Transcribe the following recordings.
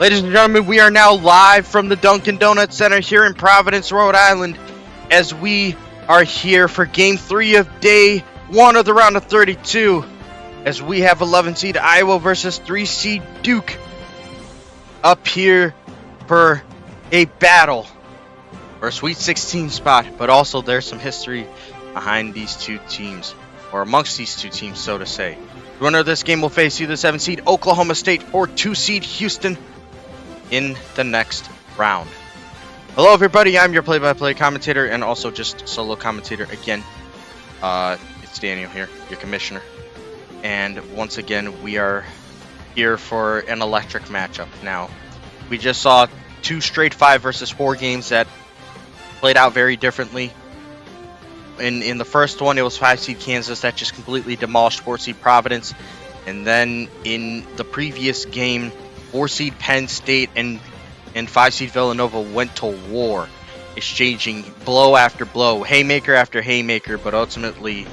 Ladies and gentlemen, we are now live from the Dunkin' Donuts Center here in Providence, Rhode Island, as we are here for Game 3 of Day 1 of the round of 32, as we have 11 seed Iowa versus 3 seed Duke up here for a battle for a Sweet 16 spot, but also there's some history behind these two teams, or amongst these two teams, so to say. The winner of this game will face either 7 seed Oklahoma State or 2 seed Houston in the next round. Hello everybody, I'm your play-by-play commentator and also just solo commentator again. It's Daniel here, your commissioner. And once again, we are here for an electric matchup. Now, we just saw 2 straight 5 versus 4 games that played out very differently. In the first one, it was 5 seed Kansas that just completely demolished 4 seed Providence. And then in the previous game, 4 seed Penn State and 5 seed Villanova went to war, exchanging blow after blow, haymaker after haymaker, but ultimately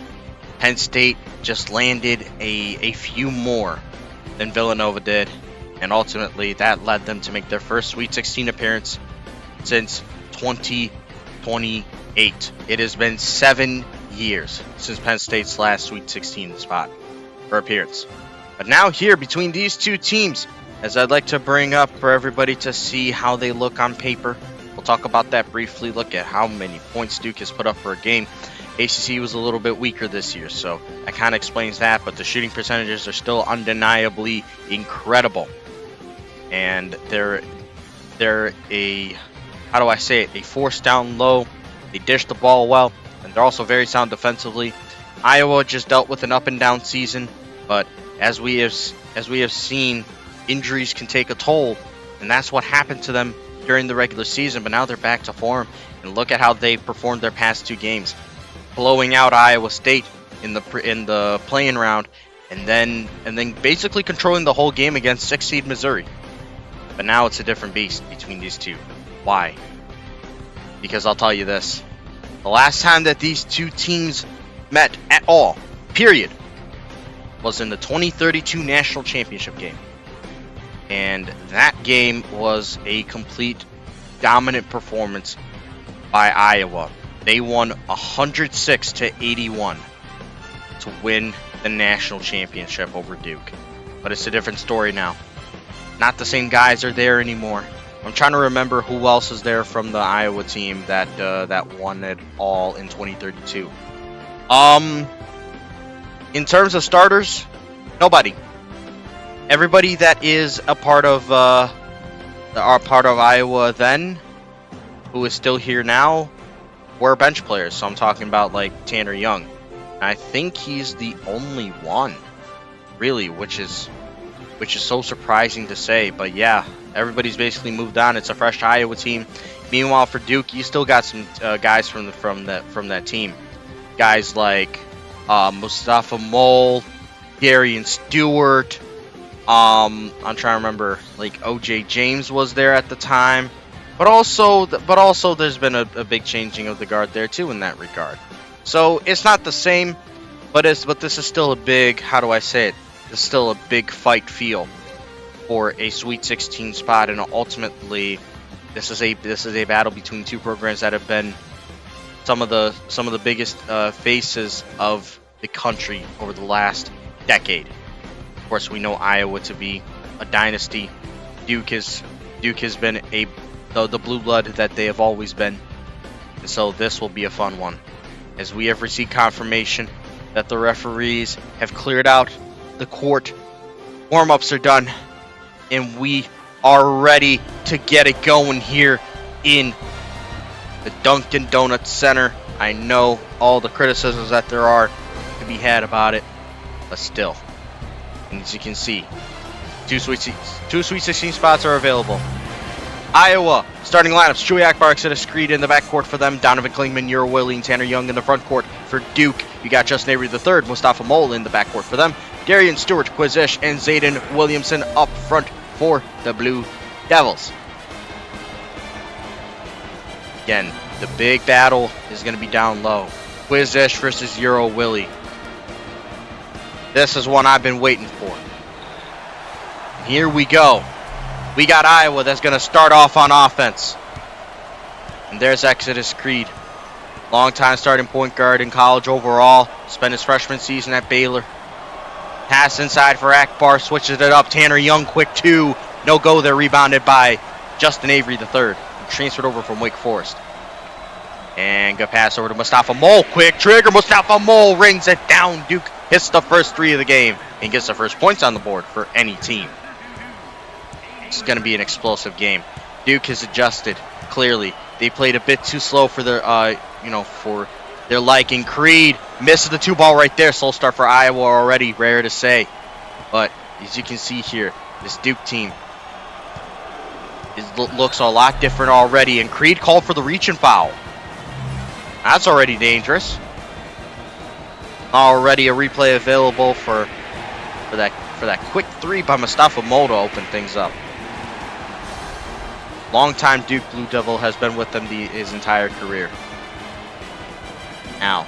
Penn State just landed a few more than Villanova did, and ultimately that led them to make their first Sweet 16 appearance since 2028. It has been 7 years since Penn State's last Sweet 16 spot or appearance. But now here between these two teams, as I'd like to bring up for everybody to see how they look on paper. We'll talk about that briefly, look at how many points Duke has put up for a game. ACC was a little bit weaker this year, so that kind of explains that, but the shooting percentages are still undeniably incredible. And they're a, how do I say it, a force down low. They dish the ball well, and they're also very sound defensively. Iowa just dealt with an up and down season, but as we have seen, injuries can take a toll, and that's what happened to them during the regular season, but now they're back to form, and look at how they performed their past 2 games, blowing out Iowa State in the play-in round, and then basically controlling the whole game against 6 seed Missouri. But now it's a different beast between these two. Why? Because I'll tell you this, the last time that these two teams met at all, period, was in the 2032 National Championship game. And that game was a complete dominant performance by Iowa. They won 106-81 to win the national championship over Duke. But it's a different story now. Not the same guys are there anymore. I'm trying to remember who else is there from the Iowa team that won it all in 2032. In terms of starters, nobody. Everybody that is a part of Iowa then, who is still here now, were bench players. So I'm talking about like Tanner Young. I think he's the only one, really, which is so surprising to say. But yeah, everybody's basically moved on. It's a fresh Iowa team. Meanwhile, for Duke, you still got some guys from that team. Guys like Mustafa Mole, Darian Stewart. I'm trying to remember, like OJ James was there at the time, but also there's been a big changing of the guard there too in that regard. So it's not the same, but this is still a big, how do I say it? It's still a big fight feel for a Sweet 16 spot, and ultimately this is a battle between 2 programs that have been some of the biggest faces of the country over the last decade. Of course, we know Iowa to be a dynasty. Duke has been the blue blood that they have always been. And so this will be a fun one, as we have received confirmation that the referees have cleared out the court. Warm-ups are done, and we are ready to get it going here in the Dunkin' Donuts Center. I know all the criticisms that there are to be had about it, but still. And as you can see, 2 Sweet 16 spots are available. Iowa, starting lineups, Chewy Akbar, Exeter Screed in the backcourt for them, Donovan Klingman, Euro Willie, and Tanner Young in the front court. For Duke, you got Justin Avery III, Mustafa Mole in the backcourt for them, Darian Stewart, Quizish, and Zayden Williamson up front for the Blue Devils. Again, the big battle is going to be down low. Quizish versus Euro Willie. This is one I've been waiting for. Here we go. We got Iowa that's going to start off on offense. And there's Exodus Creed. Longtime starting point guard in college overall. Spent his freshman season at Baylor. Pass inside for Akbar. Switches it up. Tanner Young, quick two. No go there. Rebounded by Justin Avery III. Transferred over from Wake Forest. And good pass over to Mustafa Mole. Quick trigger. Mustafa Mole rings it down. Duke hits the first three of the game and gets the first points on the board for any team. It's going to be an explosive game. Duke has adjusted, clearly. They played a bit too slow for their, for their liking. Creed misses the 2 ball right there. Slow start for Iowa already, rare to say. But as you can see here, this Duke team looks a lot different already. And Creed called for the reach and foul. That's already dangerous. Already a replay available for that quick three by Mustafa Mole to open things up. Longtime Duke Blue Devil has been with them his entire career. Now,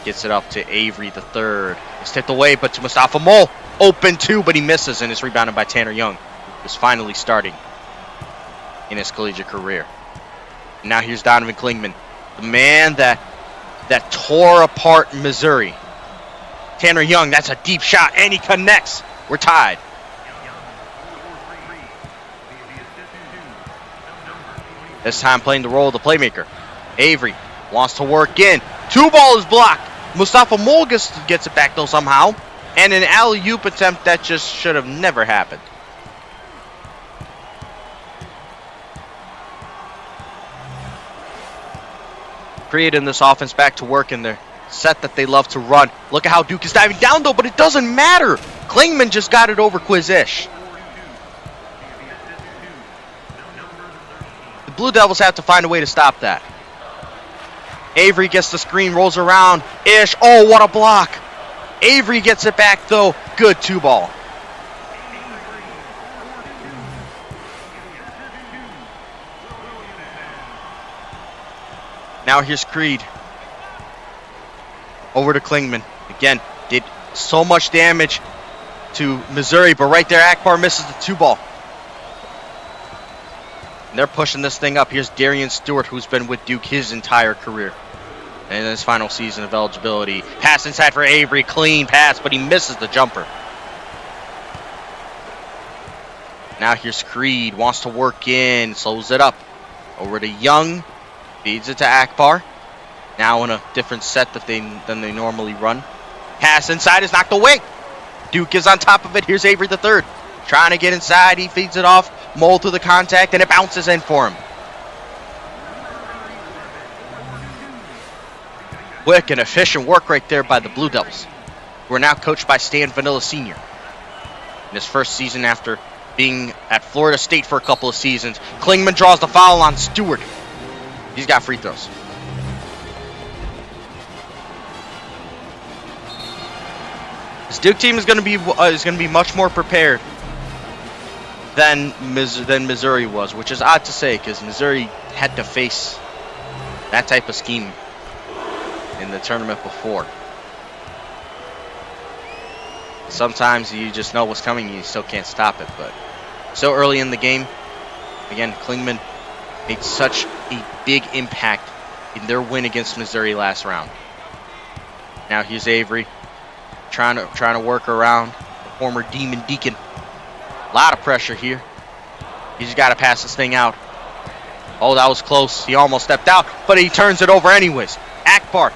gets it up to Avery III. It's tipped away, but to Mustafa Mole. Open two, but he misses, and it's rebounded by Tanner Young, who's finally starting in his collegiate career. And now here's Donovan Klingman, the man that tore apart Missouri. Tanner Young, that's a deep shot, and he connects. We're tied. This time playing the role of the playmaker. Avery wants to work in. 2 ball is blocked. Mustafa Mole gets it back though somehow. And an alley-oop attempt that just should have never happened. Creating this offense back to work in their set that they love to run. Look at how Duke is diving down though, but it doesn't matter. Klingman just got it over Quiz-ish. The Blue Devils have to find a way to stop that. Avery gets the screen, rolls around. Ish, oh, what a block. Avery gets it back though. Good 2 ball. Now here's Creed. Over to Klingman. Again, did so much damage to Missouri, but right there Akbar misses the 2 ball. And they're pushing this thing up. Here's Darian Stewart, who's been with Duke his entire career. And in his final season of eligibility. Pass inside for Avery. Clean pass, but he misses the jumper. Now here's Creed. Wants to work in. Slows it up. Over to Young. Feeds it to Akbar. Now in a different set than they normally run. Pass inside is knocked away. Duke is on top of it. Here's Avery III. Trying to get inside. He feeds it off. Mole through the contact, and it bounces in for him. Quick and efficient work right there by the Blue Devils, who are now coached by Stan Vanilla Sr. In his first season after being at Florida State for a couple of seasons. Klingman draws the foul on Stewart. He's got free throws. This Duke team is going to be much more prepared than Missouri was, which is odd to say because Missouri had to face that type of scheme in the tournament before. Sometimes you just know what's coming and you still can't stop it, but so early in the game, again, Klingman made such a big impact in their win against Missouri last round. Now here's Avery trying to work around the former Demon Deacon. A lot of pressure here. He's got to pass this thing out. Oh, that was close. He almost stepped out, but he turns it over anyways. Akbar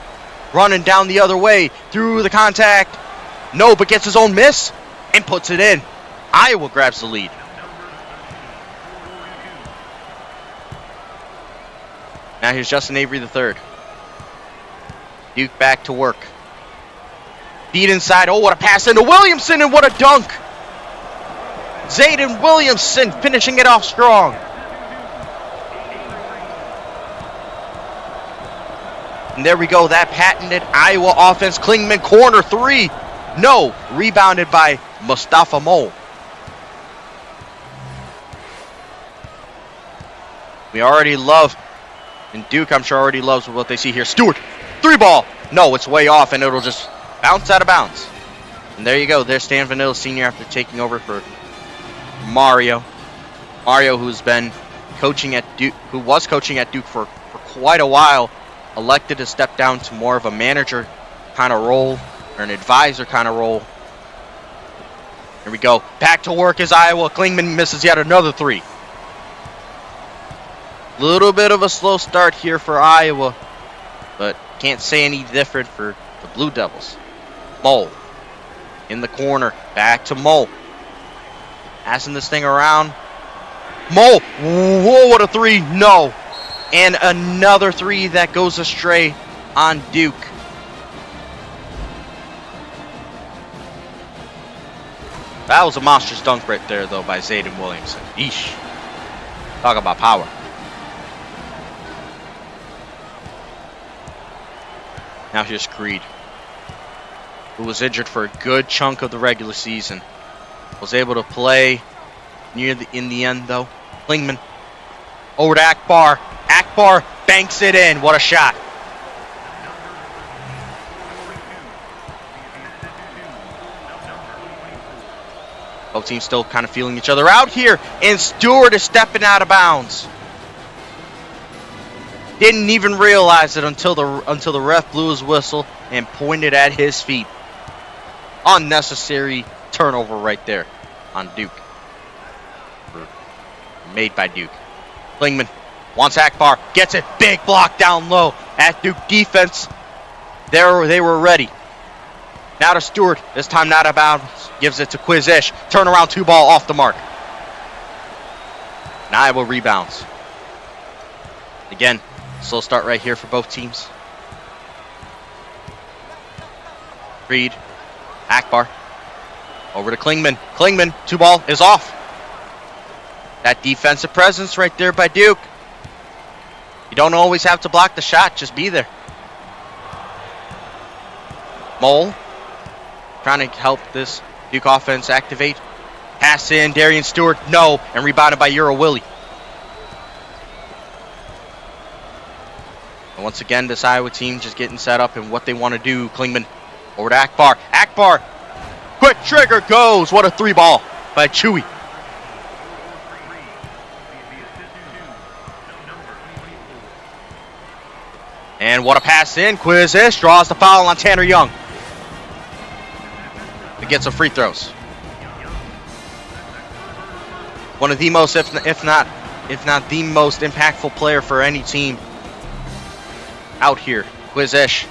running down the other way through the contact. No, but gets his own miss and puts it in. Iowa grabs the lead. Now here's Justin Avery III. Duke back to work. Feed inside. Oh, what a pass into Williamson, and what a dunk. Zayden Williamson finishing it off strong. And there we go, that patented Iowa offense. Klingman corner 3. No, rebounded by Mustafa Mole. We already love, and Duke I'm sure already loves what they see here. Stewart, 3 ball. No, it's way off and it'll just bounce out of bounds. And there you go, there's Stan Vanilla Sr. after taking over for Mario Mario, who's been coaching at Duke, who was coaching at Duke for quite a while, elected to step down to more of a manager kind of role, or an advisor kind of role. Here we go. Back to work as Iowa. Klingman misses yet another three. Little bit of a slow start here for Iowa, but can't say any different for the Blue Devils. Mole in the corner. Back to Mole. Passing this thing around. Mole. Whoa, what a three. No. And another three that goes astray on Duke. That was a monstrous dunk right there, though, by Zayden Williamson. Eesh. Talk about power. Now here's Creed, who was injured for a good chunk of the regular season. Was able to play in the end, though. Klingman over to Akbar. Akbar banks it in. What a shot. Both teams still kind of feeling each other out here. And Stewart is stepping out of bounds. Didn't even realize it until the ref blew his whistle and pointed at his feet. Unnecessary turnover right there on Duke. Made by Duke. Klingman wants Akbar. Gets it. Big block down low at Duke defense. They were ready. Now to Stewart. This time not out of bounds. Gives it to Quizish. Turnaround 2-ball off the mark. Now Iowa rebounds. Again, slow start right here for both teams. Creed. Akbar. Over to Klingman. Klingman. 2-ball is off. That defensive presence right there by Duke. You don't always have to block the shot. Just be there. Mole. Trying to help this Duke offense activate. Pass in. Darian Stewart. No. And rebounded by Euro Willie. And once again, this Iowa team just getting set up and what they want to do. Klingman over to Akbar. Akbar. Quick trigger goes. What a 3-ball by Chewy. And what a pass in. Quizish draws the foul on Tanner Young. To get some free throws. One of the most, if not the most impactful player for any team out here. Quizish,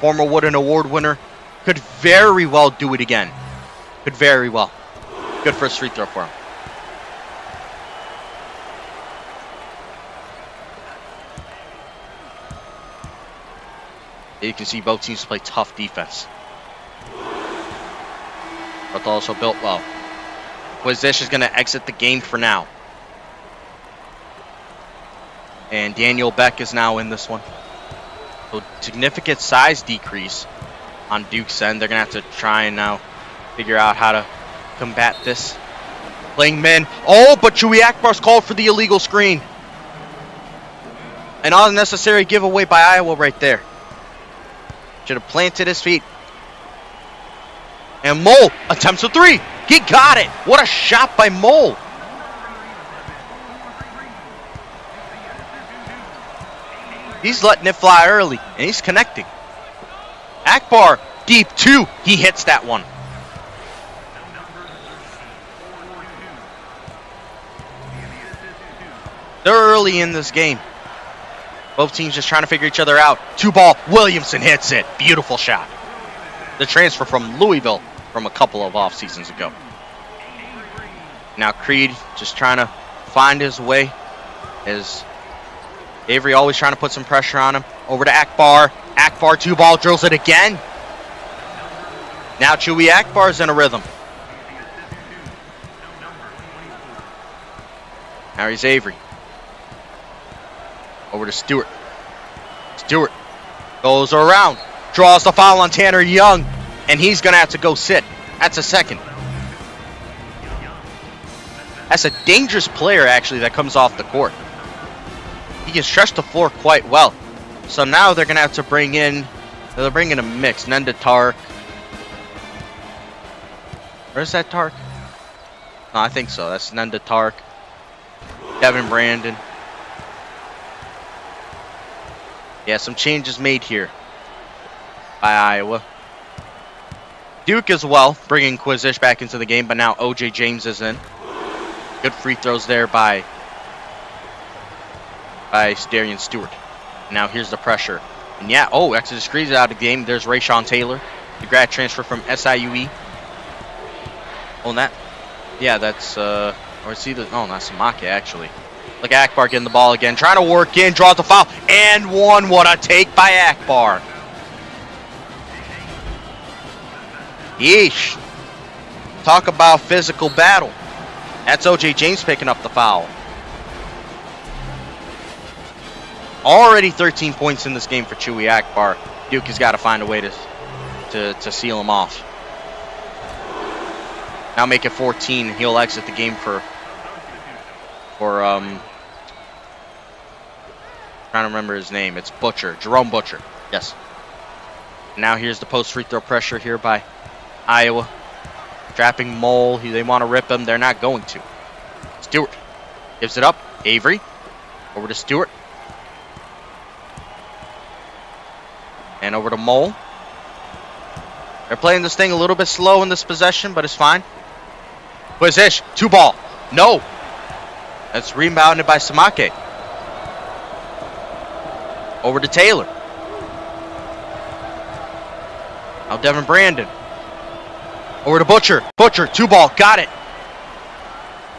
former Wooden Award winner, could very well do it again. Could very well. Good first free throw for him. You can see both teams play tough defense. But they're also built well. Quizish is going to exit the game for now. And Daniel Beck is now in this one. So significant size decrease on Duke's end. They're going to have to try and now figure out how to combat this. Klingman. Oh, but Chewy Akbar's called for the illegal screen. An unnecessary giveaway by Iowa right there. Should have planted his feet. And Mole attempts a three. He got it. What a shot by Mole. He's letting it fly early, and he's connecting. Akbar, deep 2. He hits that one. They're early in this game. Both teams just trying to figure each other out. 2-ball. Williamson hits it. Beautiful shot. The transfer from Louisville from a couple of off seasons ago. Now Creed just trying to find his way. As Avery always trying to put some pressure on him. Over to Akbar. Akbar 2-ball drills it again. Now Chewy Akbar's in a rhythm. Now he's Avery. Over to Stewart. Stewart goes around. Draws the foul on Tanner Young. And he's going to have to go sit. That's a second. That's a dangerous player, actually, that comes off the court. He can stretch the floor quite well. So now they're going to have to bring in... They're bringing a mix. Nenda Tark. Where's that Tark? No, I think so. That's Nenda Tark. Devin Brandon. Yeah, some changes made here by Iowa. Duke as well, bringing Quizish back into the game, but now OJ James is in. Good free throws there by Darian Stewart. Now here's the pressure. And yeah, Exodus Creed's out of the game. There's Rayshawn Taylor, the grad transfer from SIUE. That's or it's either not Samake actually. Look at Akbar getting the ball again, trying to work in, draws the foul, and one. What a take by Akbar. Yeesh. Talk about physical battle. That's OJ James picking up the foul. Already 13 points in this game for Chewy Akbar. Duke has got to find a way to seal him off. Now make it 14. He'll exit the game for trying to remember his name. It's Butcher, Jerome Butcher. Yes. Now here's the post free throw pressure here by Iowa. Trapping Mole. They want to rip him. They're not going to. Stewart gives it up. Avery over to Stewart. And over to Mole. They're playing this thing a little bit slow in this possession, but it's fine. Quizish, 2-ball. No. That's rebounded by Samake. Over to Taylor. Now Devin Brandon. Over to Butcher. Butcher, 2-ball. Got it.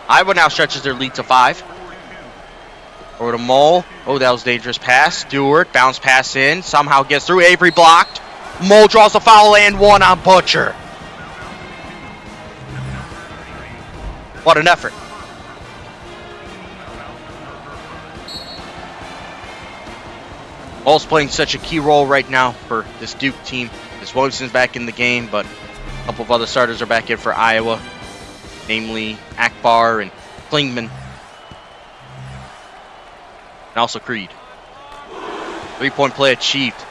Iowa now stretches their lead to 5. Over to Mole. Oh, that was a dangerous pass. Stewart, bounce pass in. Somehow gets through. Avery blocked. Mole draws a foul and one on Butcher. What an effort. Mole's playing such a key role right now for this Duke team. This Williamson's back in the game, but a couple of other starters are back in for Iowa, namely Akbar and Klingman. And also Creed. 3-point play achieved.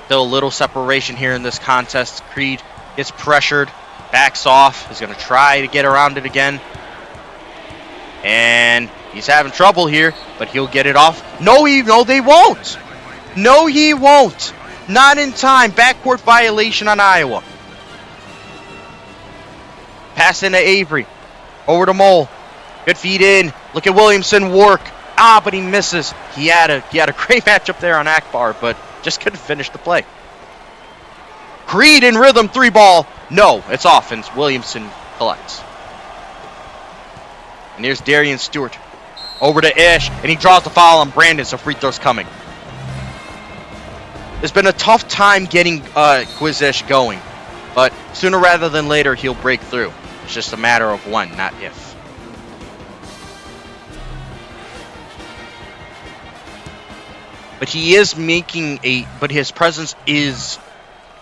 Still a little separation here in this contest. Creed gets pressured, backs off, is going to try to get around it again. And he's having trouble here, but he'll get it off. No, they won't. No, he won't. Not in time. Backcourt violation on Iowa. Pass into Avery. Over to Mole. Good feed in. Look at Williamson work. But he misses. He had a great matchup there on Akbar, but just couldn't finish the play. Creed in rhythm, 3-ball. No, it's off, and Williamson collects. And here's Darian Stewart. Over to Ish, and he draws the foul on Brandon, so free throw's coming. It's been a tough time getting Quizish going, but sooner rather than later, he'll break through. It's just a matter of when, not if. But he is but his presence is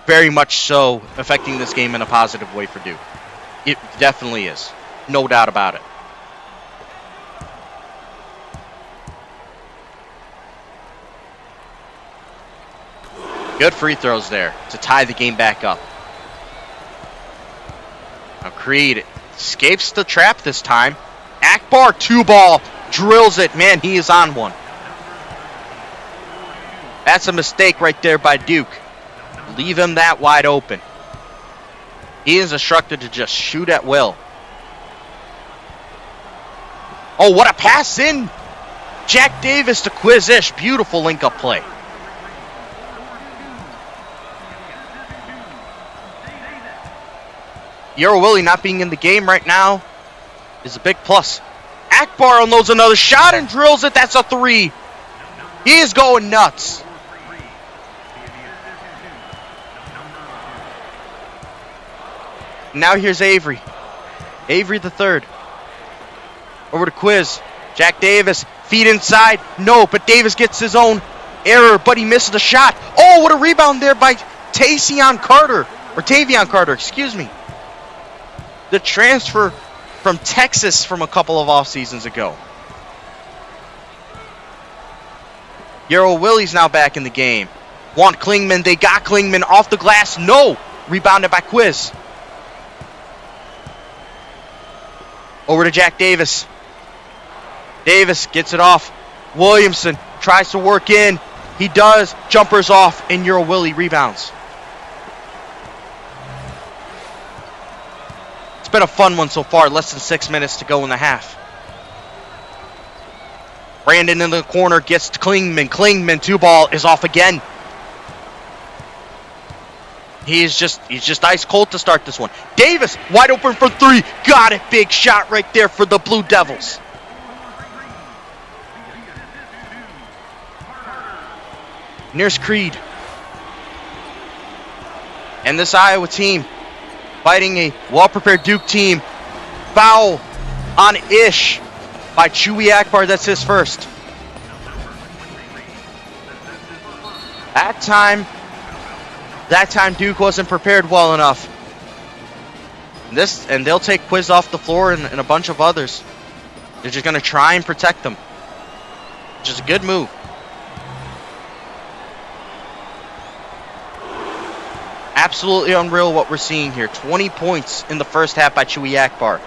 very much so affecting this game in a positive way for Duke. It definitely is. No doubt about it. Good free throws there to tie the game back up. Now Creed escapes the trap this time. Akbar, 2-ball, drills it. Man, he is on one. That's a mistake right there by Duke. Leave him that wide open. He is instructed to just shoot at will. Oh, what a pass in. Jack Davis to Quizish. Beautiful link-up play. Euro Willie not being in the game right now is a big plus. Akbar unloads another shot and drills it. That's a 3. He is going nuts. Now here's Avery. Avery the third. Over to Quiz. Jack Davis. Feed inside. No, but Davis gets his own error, but he misses the shot. Oh, what a rebound there by Tavion Carter, excuse me. The transfer from Texas from a couple of off seasons ago. Euro Willie's now back in the game. Want Klingman. They got Klingman off the glass. No. Rebounded by Quiz. Over to Jack Davis. Davis gets it off. Williamson tries to work in. He does. Jumpers off, and Euro Willie rebounds. It's been a fun one so far. Less than 6 minutes to go in the half. Brandon in the corner gets to Klingman. Klingman, 2-ball, is off again. He's just ice cold to start this one. Davis, wide open for 3. Got it. Big shot right there for the Blue Devils. Here's Creed. And this Iowa team fighting a well-prepared Duke team. Foul on Ish by Chewy Akbar. That's his first. That time Duke wasn't prepared well enough. And they'll take Quiz off the floor and a bunch of others. They're just going to try and protect them, which is a good move. Absolutely unreal what we're seeing here. 20 points in the first half by Chewy Akbar.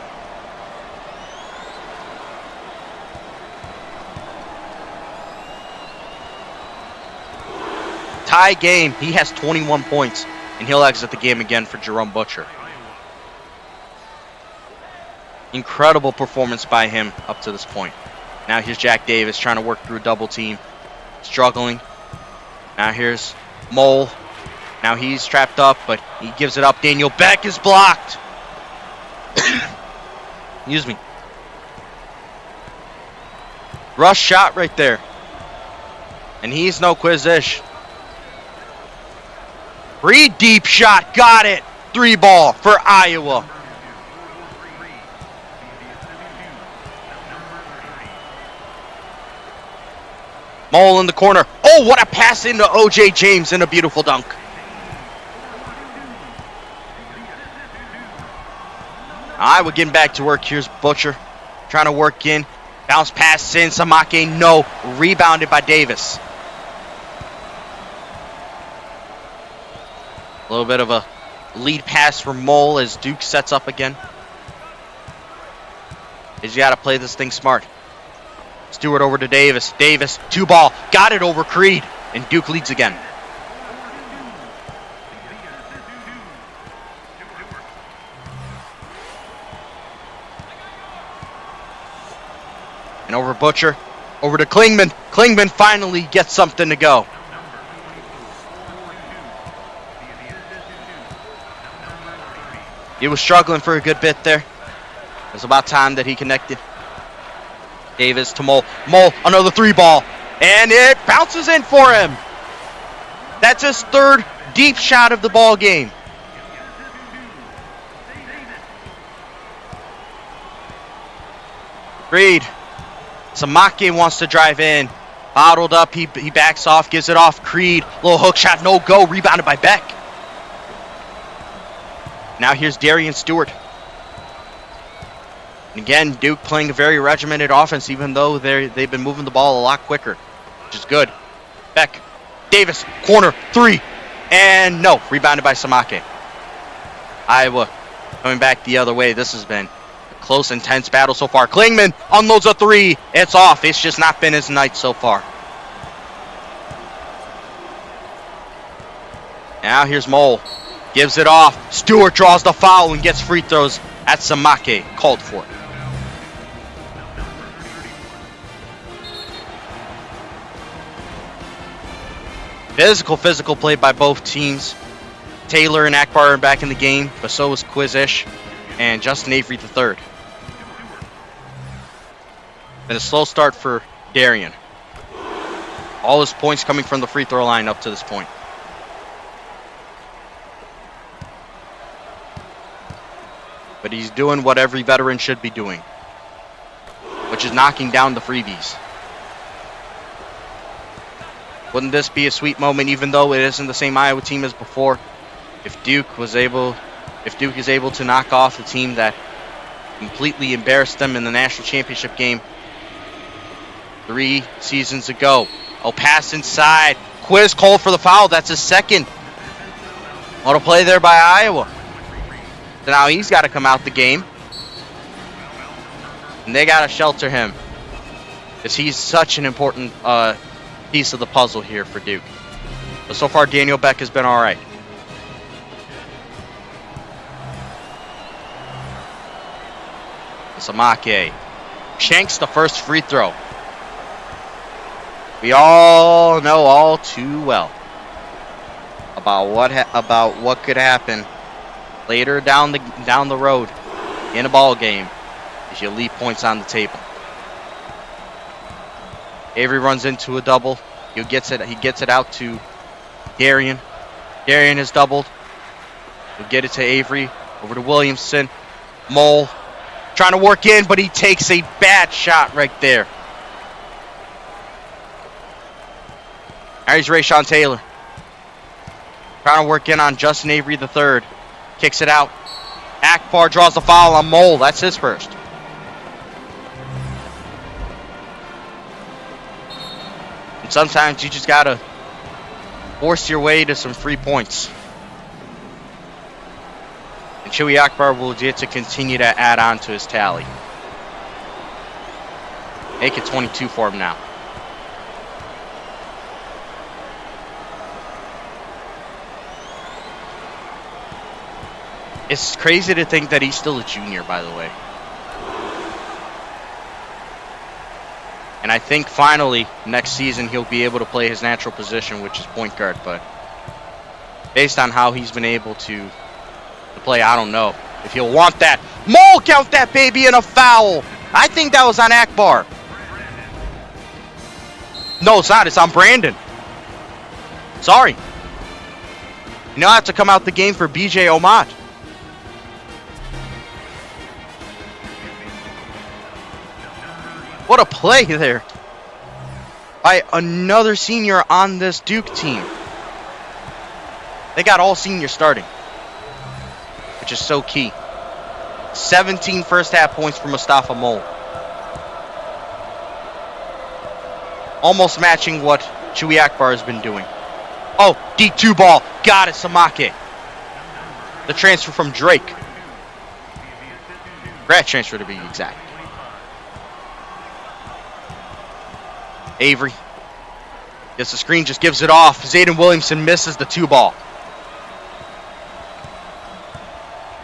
Tie game. He has 21 points, and he'll exit the game again for Jerome Butcher. Incredible performance by him up to this point. Now here's Jack Davis trying to work through a double team. Struggling. Now here's Mole. Now he's trapped up, but he gives it up. Daniel Beck is blocked. Excuse me. Rush shot right there. And he's no Quiz-ish. Reed deep shot. Got it. 3-ball for Iowa. Mole in the corner. Oh, what a pass into O.J. James and a beautiful dunk. Iowa getting back to work. Here's Butcher trying to work in. Bounce pass in. Samake, no. Rebounded by Davis. A little bit of a lead pass for Mole as Duke sets up again. He's got to play this thing smart. Stewart over to Davis. Davis, 2-ball. Got it over Creed. And Duke leads again. And over Butcher. Over to Klingman. Klingman finally gets something to go. He was struggling for a good bit there. It was about time that he connected. Davis to Mole. Mole, another 3-ball. And it bounces in for him. That's his third deep shot of the ball game. Reed. Samake wants to drive in. Bottled up. He backs off. Gives it off. Creed. Little hook shot. No go. Rebounded by Beck. Now here's Darian Stewart. And again, Duke playing a very regimented offense, even though they've been moving the ball a lot quicker, which is good. Beck. Davis. Corner. 3. And no. Rebounded by Samake. Iowa coming back the other way. This has been a close, intense battle so far. Klingman unloads a 3. It's off. It's just not been his night so far. Now here's Mole. Gives it off. Stewart draws the foul and gets free throws at Samake. Called for. Physical play by both teams. Taylor and Akbar are back in the game, but so is Quiz-ish and Justin Avery III. Been a slow start for Darian. All his points coming from the free throw line up to this point. But he's doing what every veteran should be doing, which is knocking down the freebies. Wouldn't this be a sweet moment, even though it isn't the same Iowa team as before, if Duke is able to knock off the team that completely embarrassed them in the national championship game 3 seasons ago? Oh, pass inside. Quiz called for the foul. That's his second. What a play there by Iowa. So now he's got to come out the game. And they got to shelter him. Because he's such an important piece of the puzzle here for Duke. But so far, Daniel Beck has been all right. Samake shanks the first free throw. We all know all too well about what could happen later down the road in a ball game if you leave points on the table. Avery runs into a double. He gets it out to Darian. Darian is doubled. He'll get it to Avery. Over to Williamson. Mole trying to work in, but he takes a bad shot right there. Now here's Rayshawn Taylor. Trying to work in on Justin Avery III. Kicks it out. Akbar draws the foul on Mole. That's his first. And sometimes you just got to force your way to some free points. And Chewy Akbar will get to continue to add on to his tally. Make it 22 for him now. It's crazy to think that he's still a junior, by the way. And I think finally, next season, he'll be able to play his natural position, which is point guard. But based on how he's been able to play, I don't know if he'll want that. Mole, count that baby in a foul. I think that was on Akbar. No, it's not. It's on Brandon. Sorry. You now have to come out the game for BJ Omat. What a play there by another senior on this Duke team. They got all seniors starting, which is so key. 17 first half points for Mustafa Mole. Almost matching what Chewy Akbar has been doing. Oh, D2 ball. Got it, Samake. The transfer from Drake. Grad transfer to be exact. Avery gets the screen, just gives it off. Zayden Williamson misses the 2 ball.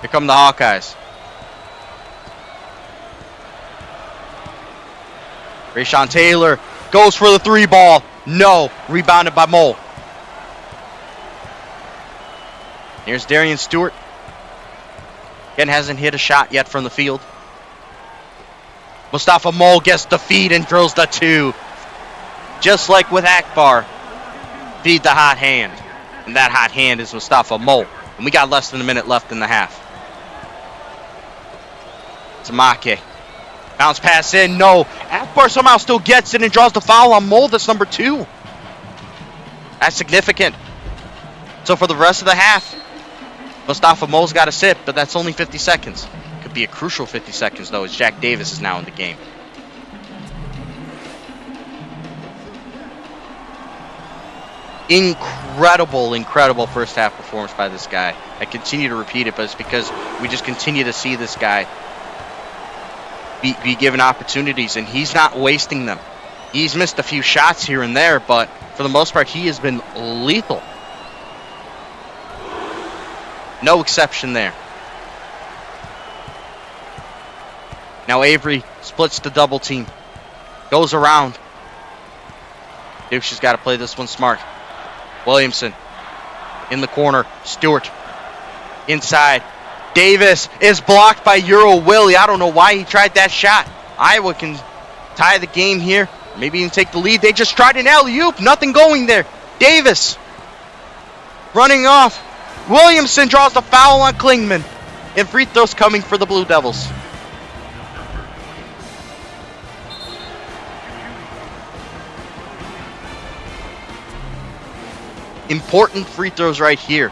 Here come the Hawkeyes. Rayshawn Taylor goes for the 3 ball. No. Rebounded by Mole. Here's Darian Stewart. Again, hasn't hit a shot yet from the field. Mustafa Mole gets the feed and drills the 2. Just like with Akbar, feed the hot hand. And that hot hand is Mustafa Mole. And we got less than a minute left in the half. Samake. Bounce pass in, no. Akbar somehow still gets it and draws the foul on Mole. That's number 2. That's significant. So for the rest of the half, Mustafa Mole's got to sit, but that's only 50 seconds. Could be a crucial 50 seconds, though, as Jack Davis is now in the game. Incredible first half performance by this guy. I continue to repeat it, but it's because we just continue to see this guy be given opportunities, and he's not wasting them. He's missed a few shots here and there, but for the most part, he has been lethal. No exception there. Now Avery splits the double team. Goes around. Duke's just got to play this one smart. Williamson in the corner. Stewart inside. Davis is blocked by Euro Willie. I don't know why he tried that shot. Iowa can tie the game here. Maybe even take the lead. They just tried an alley-oop. Nothing going there. Davis running off. Williamson draws the foul on Klingman. And free throws coming for the Blue Devils. Important free throws right here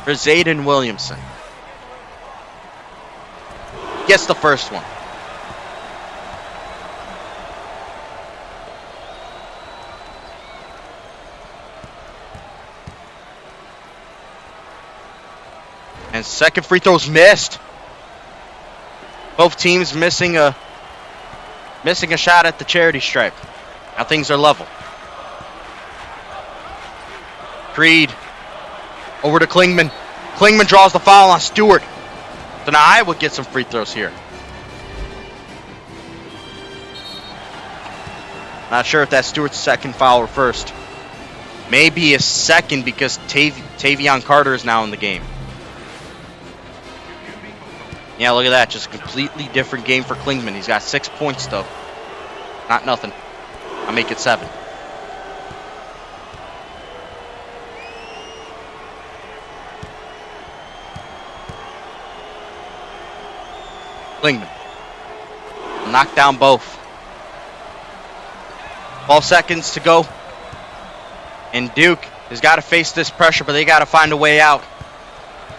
for Zayden Williamson. Gets the first one. And second free throw's missed. Both teams missing a Missing a shot at the charity stripe. Now things are level. Creed. Over to Klingman. Klingman draws the foul on Stewart. So now I would get some free throws here. Not sure if that's Stewart's second foul or first. Maybe a second because Tavion Carter is now in the game. Yeah, look at that. Just a completely different game for Klingman. He's got 6 points, though. Not nothing. I'll make it 7. Klingman. Knock down both. 12 seconds to go. And Duke has got to face this pressure, but they got to find a way out.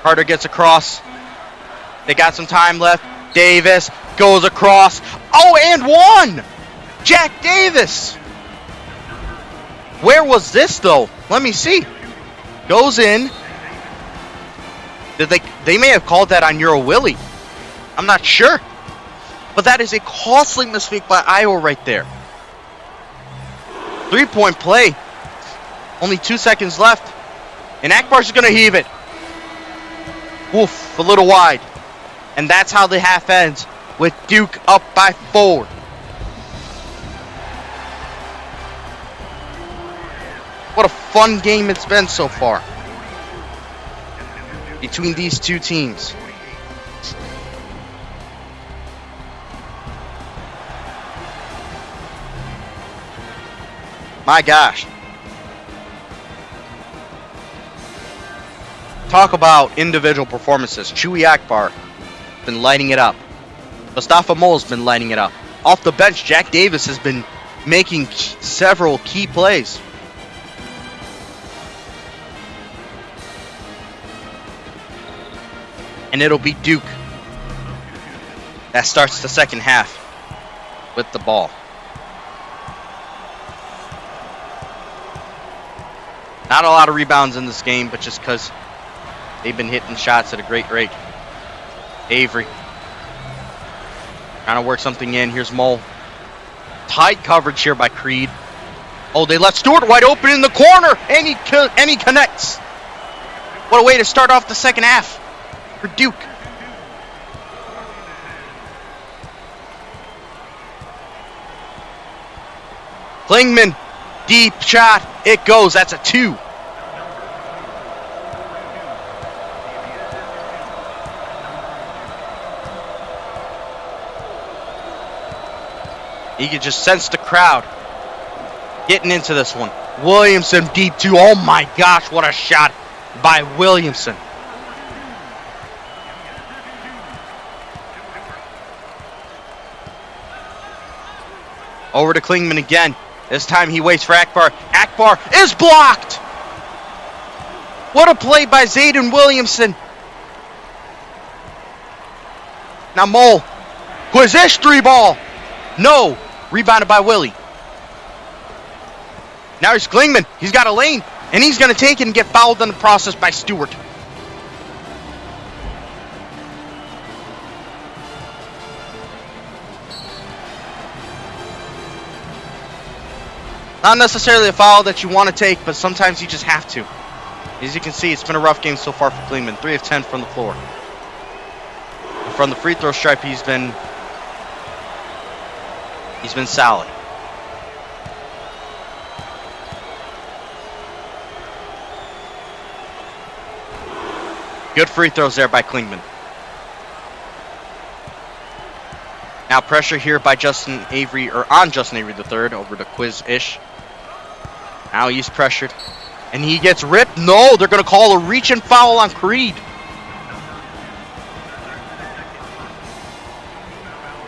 Carter gets across. They got some time left. Davis goes across. Oh, and one! Jack Davis! Where was this, though? Let me see. Goes in. They may have called that on Euro Willie. I'm not sure. But that is a costly mistake by Iowa right there. 3-point play. Only 2 seconds left. And Akbar's going to heave it. Woof, a little wide. And that's how the half ends, with Duke up by 4. What a fun game it's been so far between these two teams. My gosh. Talk about individual performances. Chewy Akbar been lighting it up. Mustafa Moll's been lighting it up. Off the bench, Jack Davis has been making several key plays. And it'll be Duke that starts the second half with the ball. Not a lot of rebounds in this game, but just because they've been hitting shots at a great rate. Avery trying to work something in. Here's Moll. Tight coverage here by Creed. Oh, they left Stewart wide open in the corner, and he connects. What a way to start off the second half for Duke. Klingman, deep shot. It goes. That's a 2. You can just sense the crowd getting into this one. Williamson deep 2. Oh my gosh, what a shot by Williamson. Over to Klingman again. This time he waits for Akbar. Akbar is blocked. What a play by Zayden Williamson. Now Moll. Quizish 3-ball. No. Rebounded by Willie. Now here's Klingman. He's got a lane. And he's going to take it and get fouled in the process by Stewart. Not necessarily a foul that you want to take, but sometimes you just have to. As you can see, it's been a rough game so far for Klingman. 3 of 10 from the floor. And from the free throw stripe, he's been solid. Good free throws there by Klingman. Now pressure here by Justin Avery, or on Justin Avery III, over to Quizish. Now he's pressured. And he gets ripped. No, they're going to call a reach and foul on Creed.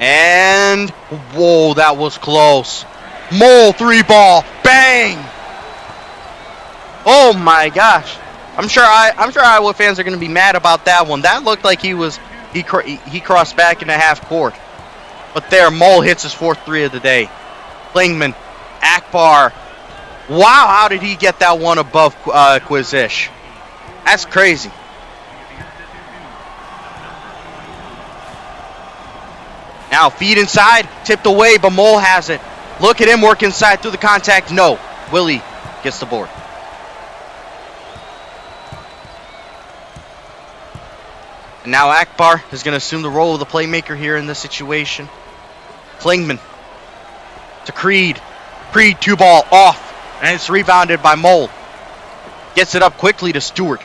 And, whoa, that was close. Moll 3-ball. Bang! Oh my gosh. I'm sure Iowa fans are going to be mad about that one. That looked like he crossed back into half court. But there, Moll hits his 4th 3 of the day. Klingman, Akbar. Wow, how did he get that one above Quizish? That's crazy. Now feed inside, tipped away, but Mole has it. Look at him work inside through the contact. No, Willie gets the board. And now Akbar is going to assume the role of the playmaker here in this situation. Klingman to Creed. Creed, 2-ball, off. And it's rebounded by Mole. Gets it up quickly to Stewart.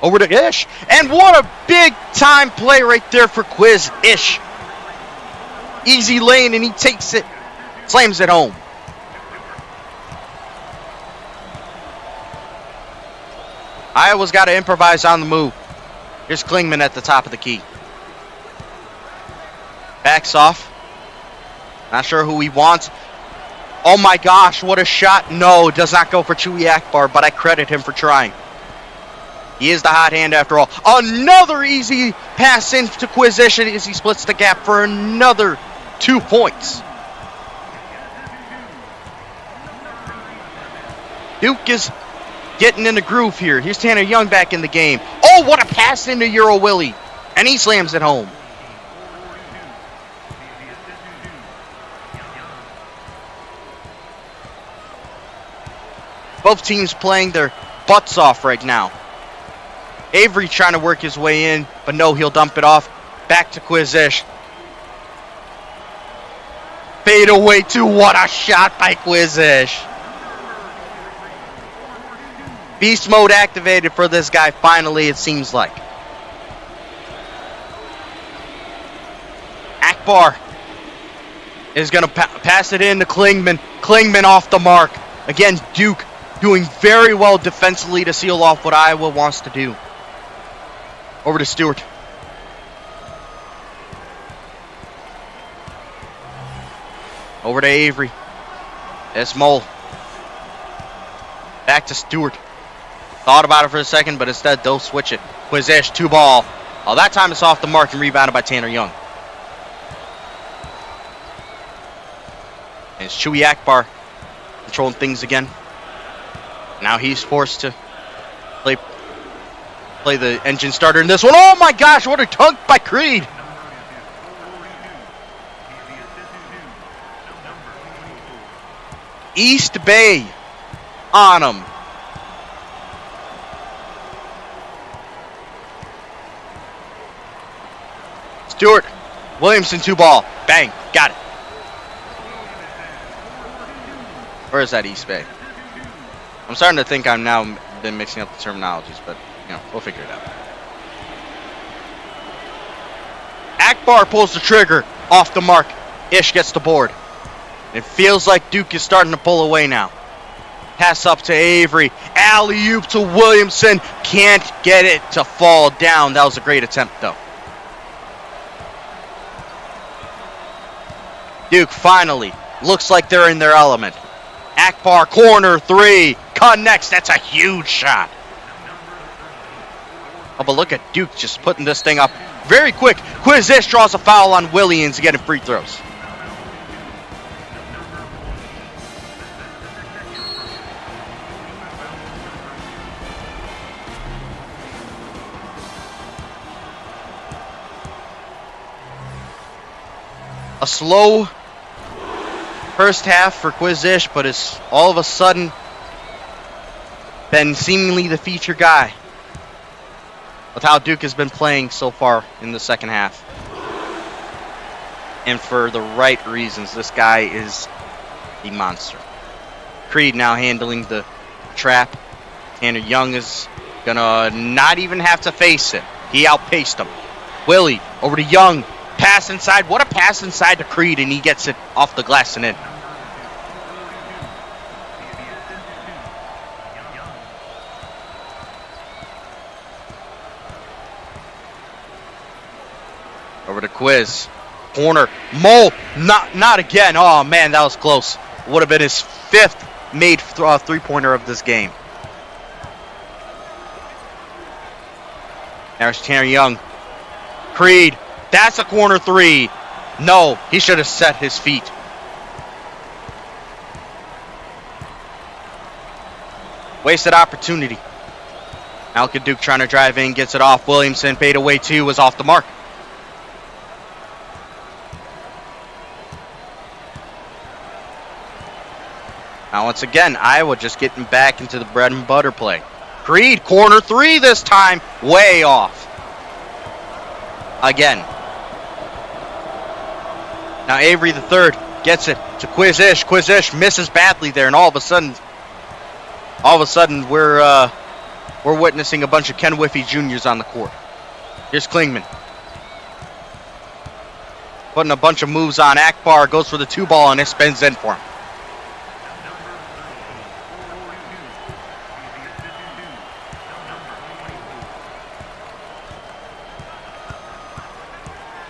Over to Ish. And what a big time play right there for Quiz Ish. Easy lane and he takes it. Slams it home. Iowa's got to improvise on the move. Here's Klingman at the top of the key. Backs off. Not sure who he wants. Oh my gosh, what a shot. No, does not go for Chewy Akbar, but I credit him for trying. He is the hot hand after all. Another easy pass in to Quizish as he splits the gap for another 2 points. Duke is getting in the groove here. Here's Tanner Young back in the game. Oh, what a pass into Euro Willie. And he slams it home. Both teams playing their butts off right now. Avery trying to work his way in, but no, he'll dump it off. Back to Quizish. Fade away too. What a shot by Quizish. Beast mode activated for this guy finally, it seems like. Akbar is going to pass it in to Klingman. Klingman off the mark. Again, Duke doing very well defensively to seal off what Iowa wants to do. Over to Stewart. Over to Avery. It's Mole. Back to Stewart. Thought about it for a second, but instead they'll switch it. Quizish, 2-ball. Oh, that time it's off the mark and rebounded by Tanner Young. And it's Chewy Akbar controlling things again. Now he's forced to play the engine starter in this one. Oh my gosh, what a dunk by Creed. East Bay on him. Stewart, Williamson, 2-ball. Bang, got it. Or is that East Bay? I'm starting to think I'm now been mixing up the terminologies, but we'll figure it out. Akbar pulls the trigger off the mark. Ish gets the board. It feels like Duke is starting to pull away now. Pass up to Avery. Alley-oop to Williamson. Can't get it to fall down. That was a great attempt, though. Duke finally looks like they're in their element. Akbar, corner 3. Connects. That's a huge shot. Oh, but look at Duke just putting this thing up very quick. Quizish draws a foul on Williams getting free throws. A slow first half for Quizish, but it's all of a sudden been seemingly the feature guy with how Duke has been playing so far in the second half. And for the right reasons, this guy is the monster. Creed now handling the trap. Tanner Young is gonna not even have to face it. He outpaced him. Willie over to Young. Pass inside. What a pass inside to Creed, and he gets it off the glass and in. Over to Quiz. Corner. Mole. Not again. Oh, man, that was close. Would have been his 5th made three-pointer of this game. There's Tanner Young. Creed. That's a corner 3. No, he should have set his feet. Wasted opportunity. Alka Duke trying to drive in, gets it off. Williamson, fade away 2, was off the mark. Now, once again, Iowa just getting back into the bread and butter play. Creed, corner three this time, way off. Again. Now, Avery the third gets it to Quiz-ish. Quiz-ish misses badly there, and all of a sudden, we're witnessing a bunch of Ken Whiffy Juniors on the court. Here's Klingman. Putting a bunch of moves on Akbar, goes for the 2-ball, and it spins in for him.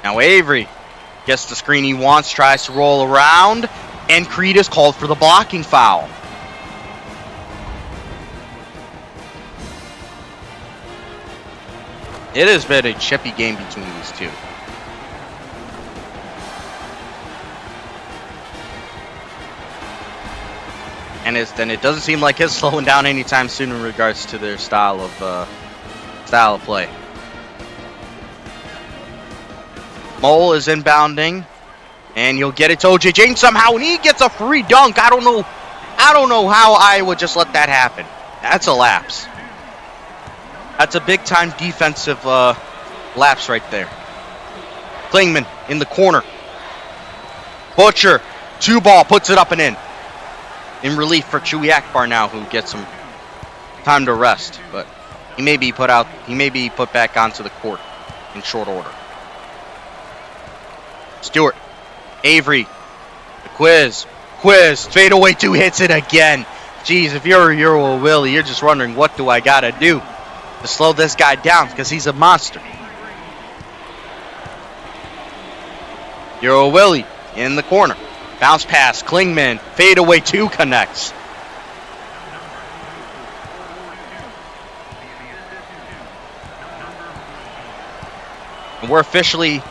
Now Avery gets the screen he wants, tries to roll around, and Creed is called for the blocking foul. It has been a chippy game between these two. And it doesn't seem like it's slowing down anytime soon in regards to their style of play. Mole is inbounding, and you'll get it to OJ James somehow, and he gets a free dunk. I don't know how Iowa just let that happen. That's a lapse. That's a big-time defensive lapse right there. Klingman in the corner. Butcher, 2-ball, puts it up and in. In relief for Chewy Akbar now, who gets some time to rest, but he may be put back onto the court in short order. Stewart, Avery, the Quiz, fadeaway 2 hits it again. Jeez, if you're Euro Willie, you're just wondering, what do I gotta do to slow this guy down, because he's a monster. Euro Willie in the corner. Bounce pass, Klingman, fadeaway 2 connects. And we're officially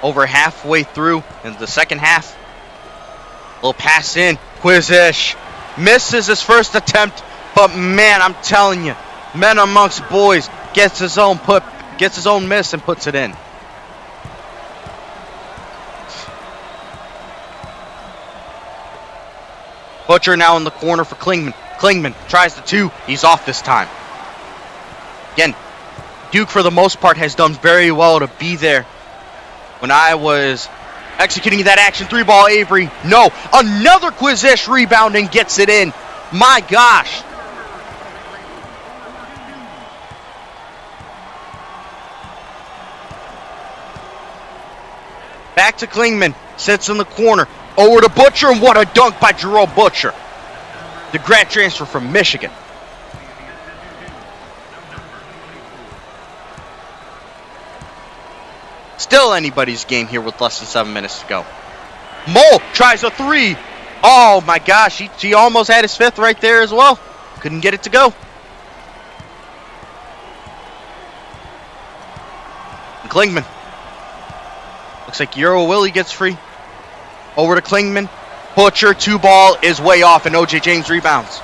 over halfway through in the second half. Little pass in, Quiz-ish. Misses his first attempt, but man, I'm telling you, men amongst boys, gets his own miss and puts it in. Butcher now in the corner for Klingman. Klingman tries the 2. He's off this time. Again, Duke for the most part has done very well to be there when I was executing that action. 3-ball Avery. No. Another Quiz-ish rebound and gets it in. My gosh. Back to Klingman. Sits in the corner. Over to Butcher, and what a dunk by Jerome Butcher. The grad transfer from Michigan. Still anybody's game here with less than 7 minutes to go. Mole tries a 3. Oh my gosh, he almost had his 5th right there as well. Couldn't get it to go. And Klingman. Looks like Euro Willie gets free. Over to Klingman. Butcher, 2-ball is way off, and OJ James rebounds.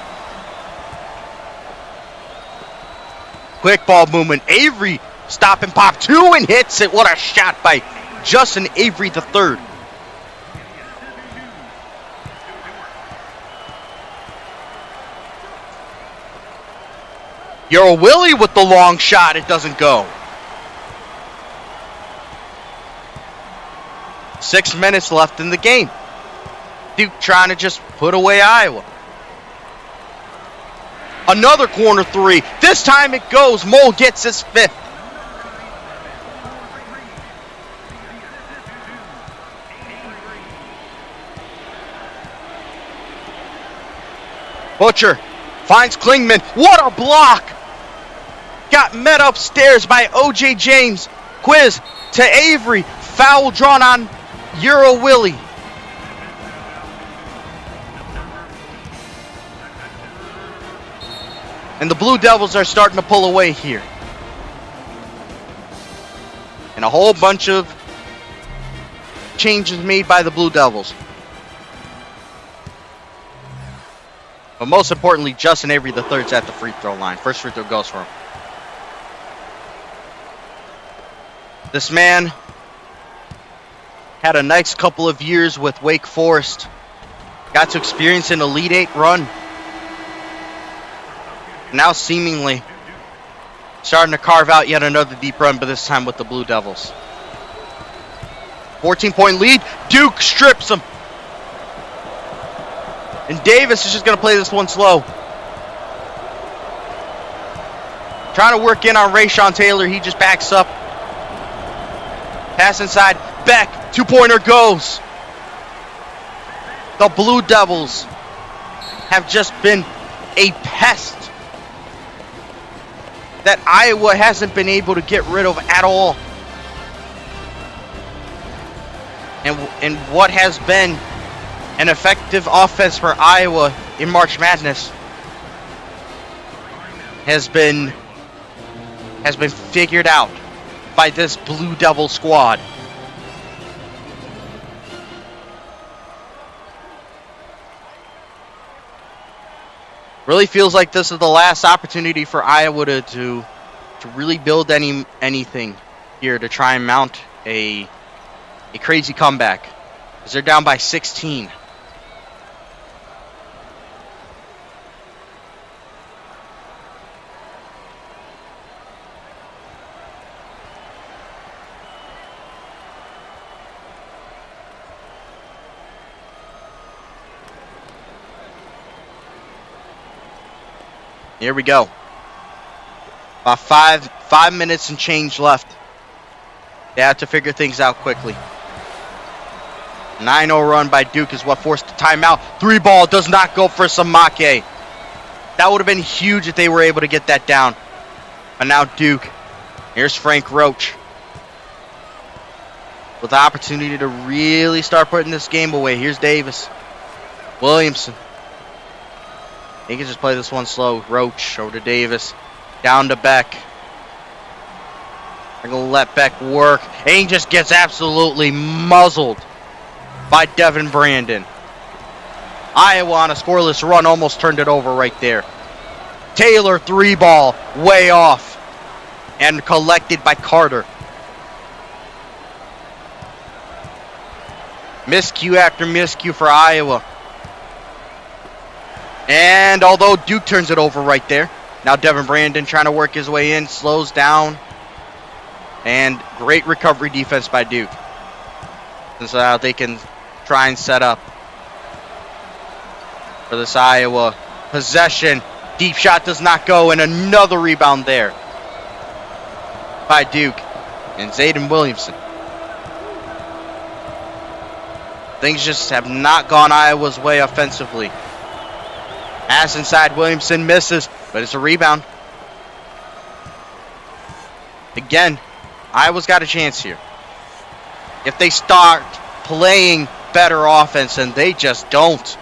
Quick ball movement. Avery, stop and pop 2 and hits it. What a shot by Justin Avery III. Euro Willie with the long shot. It doesn't go. 6 minutes left in the game. Duke trying to just put away Iowa. Another corner 3. This time it goes. Mole gets his 5th. Butcher finds Klingman. What a block! Got met upstairs by OJ James. Quiz to Avery. Foul drawn on Euro Willie. And the Blue Devils are starting to pull away here. And a whole bunch of changes made by the Blue Devils. But most importantly, Justin Avery III's at the free throw line. First free throw goes for him. This man had a nice couple of years with Wake Forest. got to experience an Elite Eight run. Now seemingly starting to carve out yet another deep run, but this time with the Blue Devils. 14-point lead. Duke strips him. And Davis is just going to play this one slow. Trying to work in on Rayshon Taylor. He just backs up. Pass inside. Beck. Two-pointer goes. The Blue Devils have just been a pest that Iowa hasn't been able to get rid of at all. And what has been an effective offense for Iowa in March Madness has been figured out by this Blue Devil squad. Really feels like this is the last opportunity for Iowa to really build anything here to try and mount a crazy comeback, because they're down by 16. Here we go. About five minutes and change left. They have to figure things out quickly. 9-0 run by Duke is what forced the timeout. 3-ball does not go for Samake. That would have been huge if they were able to get that down. But now Duke. Here's Frank Roach with the opportunity to really start putting this game away. Here's Davis. Williamson. He can just play this one slow. Roach over to Davis. Down to Beck. They're going to let Beck work. And he just gets absolutely muzzled by Devin Brandon. Iowa on a scoreless run almost turned it over right there. Taylor 3-ball way off and collected by Carter. Miscue after miscue for Iowa. And although Duke turns it over right there, now Devin Brandon trying to work his way in, slows down. And great recovery defense by Duke. And so now they can try and set up for this Iowa possession. Deep shot does not go, and another rebound there by Duke and Zayden Williamson. Things just have not gone Iowa's way offensively. Pass inside, Williamson misses, but it's a rebound. Again, Iowa's got a chance here. If they start playing better offense, and they just don't.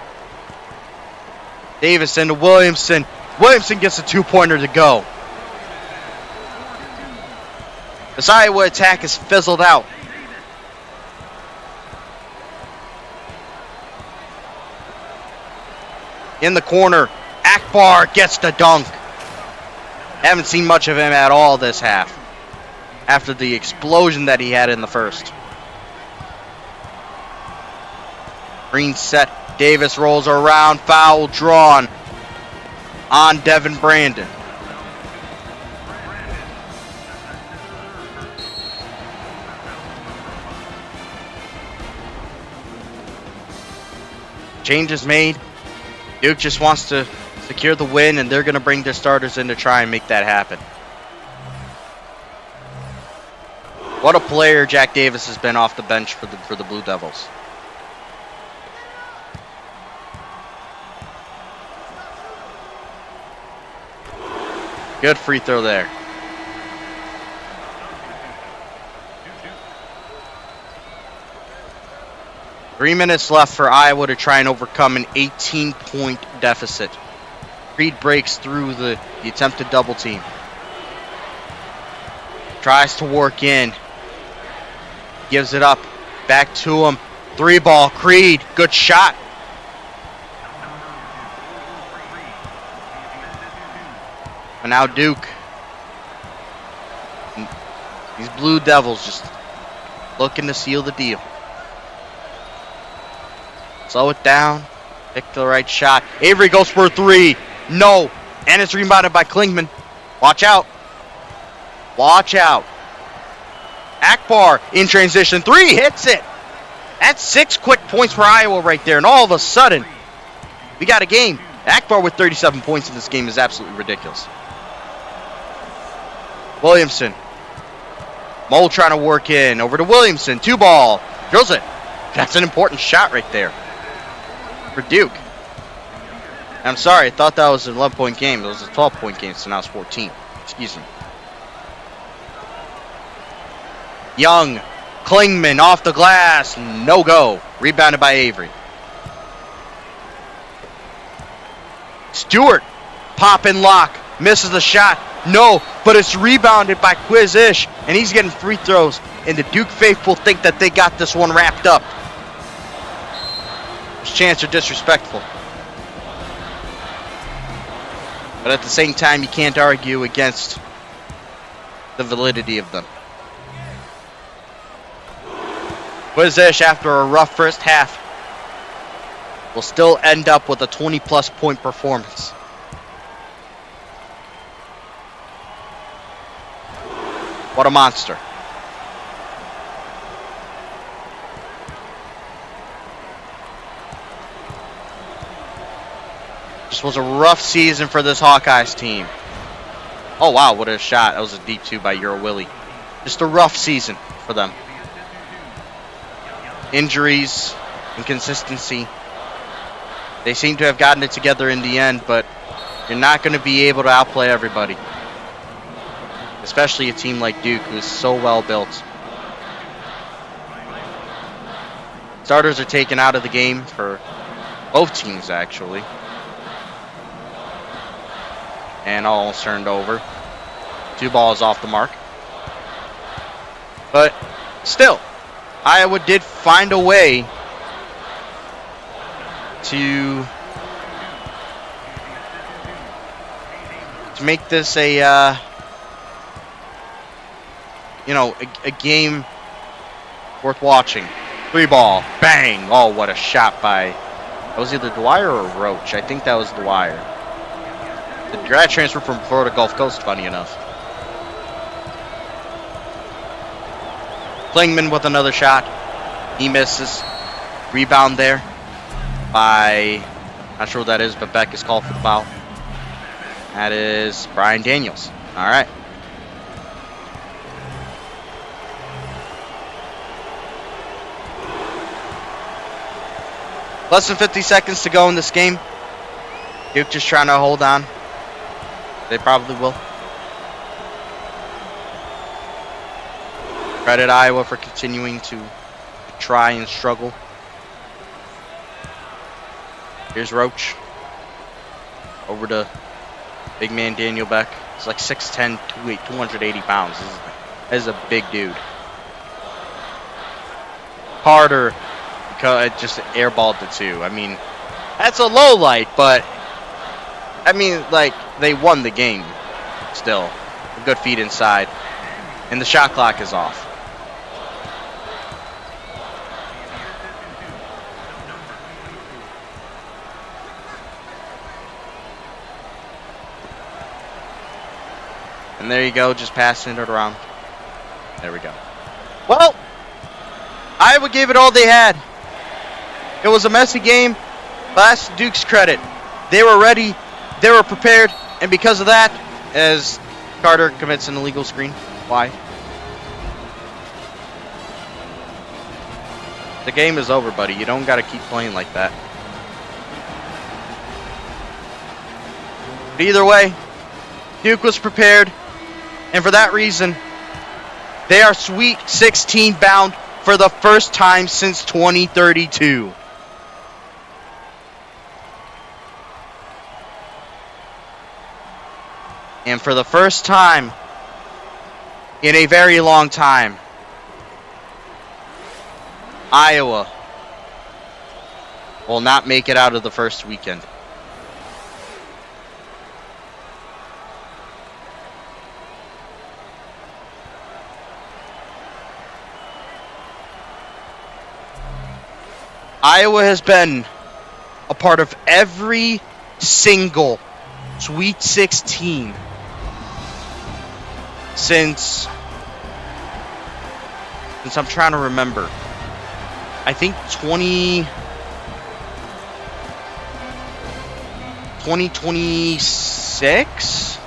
Davis into Williamson. Williamson gets a 2-pointer to go. This Iowa attack is fizzled out. In the corner, Akbar gets the dunk. Haven't seen much of him at all this half, after the explosion that he had in the first. Green set. Davis rolls around. Foul drawn on Devin Brandon. Changes made. Duke just wants to secure the win, and they're going to bring their starters in to try and make that happen. What a player Jack Davis has been off the bench for the Blue Devils. Good free throw there. Three minutes left for Iowa to try and overcome an 18-point deficit. Reed breaks through the attempted double team. Tries to work in. Gives it up. Back to him. 3-ball. Creed. Good shot. And now Duke. These Blue Devils just looking to seal the deal. Slow it down. Pick the right shot. Avery goes for a three. No. And it's rebounded by Klingman. Watch out. Watch out. Akbar in transition. Three hits it. That's 6 quick points for Iowa right there. And all of a sudden, we got a game. Akbar with 37 points in this game is absolutely ridiculous. Williamson. Mole trying to work in. Over to Williamson. 2-ball. Drills it. That's an important shot right there for Duke. I'm sorry. I thought that was an 11-point game. It was a 12-point game, so now it's 14. Excuse me. Young. Klingman off the glass. No go. Rebounded by Avery. Stewart. Pop and lock. Misses the shot. No, but it's rebounded by Quiz-ish, and he's getting free throws. And the Duke faithful think that they got this one wrapped up. Those chants are disrespectful. But at the same time, you can't argue against the validity of them. Quiz-ish, after a rough first half, will still end up with a 20-plus point performance. What a monster. This was a rough season for this Hawkeyes team. Oh, wow, what a shot. That was a deep two by Euro Willie. Just a rough season for them. Injuries, inconsistency. They seem to have gotten it together in the end, but you're not going to be able to outplay everybody. Especially a team like Duke, who is so well built. Starters are taken out of the game for both teams, actually. And almost turned over. 2 balls off the mark. But still, Iowa did find a way to make this a game worth watching. 3-ball. Bang! Oh, what a shot by... That was either Dwyer or Roach. I think that was Dwyer. The grad transfer from Florida Gulf Coast, funny enough. Klingman with another shot. He misses. Rebound there by... Not sure what that is, but Beck is called for the foul. That is Brian Daniels. All right. Less than 50 seconds to go in this game. Duke just trying to hold on. They probably will. Credit Iowa for continuing to try and struggle. Here's Roach. Over to big man Daniel Beck. He's like 6'10", 280 pounds. This is a big dude. Carter. It just airballed the 2. I mean, that's a low light, but I mean, like, they won the game still. A good feed inside. And the shot clock is off. And there you go, just passing it around. There we go. Well, Iowa gave it all they had. It was a messy game, but that's Duke's credit. They were ready, they were prepared, and because of that, as Carter commits an illegal screen. Why? The game is over, buddy. You don't got to keep playing like that. But either way, Duke was prepared, and for that reason, they are Sweet 16 bound for the first time since 2032. And for the first time in a very long time, Iowa will not make it out of the first weekend. Iowa has been a part of every single Sweet 16 since I'm trying to remember. I think 2026?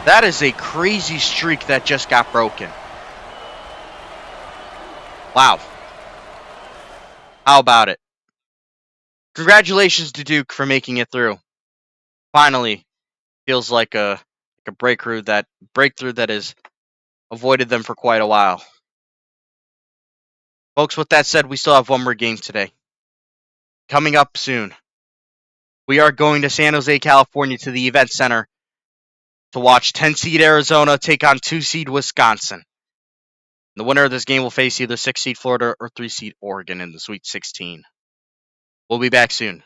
That is a crazy streak that just got broken. Wow. How about it? Congratulations to Duke for making it through. Finally, feels like a breakthrough that has avoided them for quite a while. Folks, with that said, we still have one more game today. Coming up soon, we are going to San Jose, California to the Event Center to watch 10-seed Arizona take on 2-seed Wisconsin. The winner of this game will face either 6-seed Florida or 3-seed Oregon in the Sweet 16. We'll be back soon.